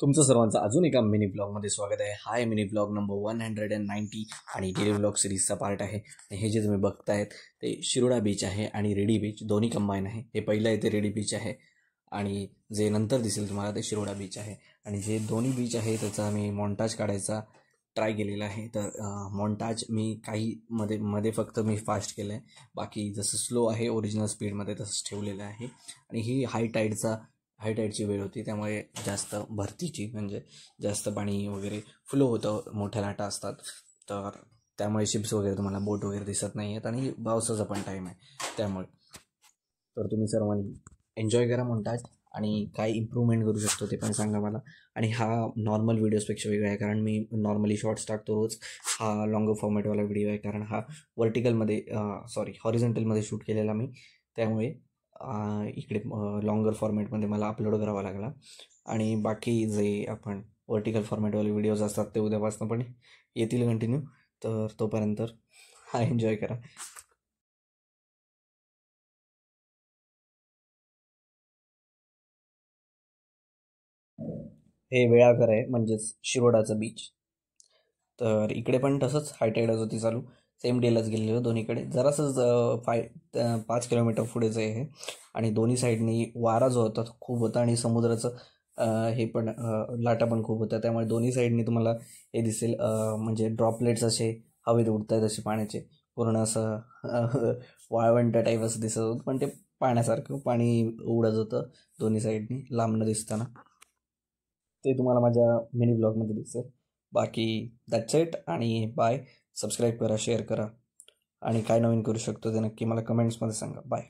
तुमचं सर्वांचं अजून एका मिनी ब्लॉगमध्ये स्वागत आहे. हाय मिनी ब्लॉग नंबर 190 आणि डेली ब्लॉग सिरीजचा पार्ट आहे. आणि हे जे तुम्ही बघतायत ते शिरोडा बीच आहे आणि रेडी बीच दोन्ही कंबाईन आहे. हे पहिलं आहे ते रेडी बीच आहे आणि जे नंतर दिसेल तुम्हाला ते शिरोडा बीच आहे. आणि जे दोन्ही बीच आहे त्याचा मी मॉन्टाज काढायचा ट्राय केलेला आहे. तर मॉन्टाज मी काही मध्ये फक्त मी फास्ट केलं आहे, बाकी जसं स्लो आहे ओरिजिनल स्पीडमध्ये तसंच ठेवलेलं आहे. आणि ही हाय टाईडची वेळ होती, त्यामुळे जास्त भरतीची म्हणजे जास्त पाणी वगैरे फ्लो होतं, मोठ्या लाटा असतात, तर त्यामुळे शिप्स वगैरे तुम्हाला बोट वगैरे दिसत नाही आहेत. आणि पावसाचा पण टाईम आहे, त्यामुळे तर तुम्ही सर्वांनी एन्जॉय करा मॉन्टाज. आणि काय इम्प्रूव्हमेंट करू शकतो ते पण सांगा मला. आणि हा नॉर्मल व्हिडिओजपेक्षा वेगळा आहे, कारण मी नॉर्मली शॉर्ट्स टाकतो रोज. हा लॉंगर फॉर्मॅटवाला व्हिडिओ आहे, कारण हा हॉरिझॉन्टलमध्ये शूट केलेला मी, त्यामुळे इकडे लॉंगर फॉर्मॅटमध्ये मला अपलोड करावा लागला. आणि बाकी जे आपण वर्टिकल फॉर्मॅटवाले व्हिडिओज असतात ते उद्यापासून पण येतील कंटिन्यू. तर तोपर्यंत हा एन्जॉय करा. हे वेळाघर आहे, म्हणजेच शिरोडाचं बीच. तर इकडे पण तसंच हायटाईडच होती चालू, सेम डेलाच गेलेलो दोन्हीकडे. जरासंच 5 किलोमीटर पुढेच आहे हे. आणि दोन्ही साईडनी वारा जो होता तो खूप होता, आणि समुद्राचं हे पण लाटा पण खूप होत्या, त्यामुळे दोन्ही साईडनी तुम्हाला हे दिसेल, म्हणजे ड्रॉपलेट्स असे हवेत उडत आहेत असे पाण्याचे. पूर्ण असं वाळवंट टाईप असं दिसत होतं, पण ते पाण्यासारखं पाणी उडत होतं दोन्ही साईडनी लांबनं दिसताना. ते तुम्हाला माझ्या मिनी ब्लॉगमध्ये दिसेल. बाकी दॅट्स इट, आणि बाय. सबस्क्राईब करा, शेअर करा, आणि काय नवीन करू शकतो ते नक्की मला कमेंट्समध्ये सांगा. बाय.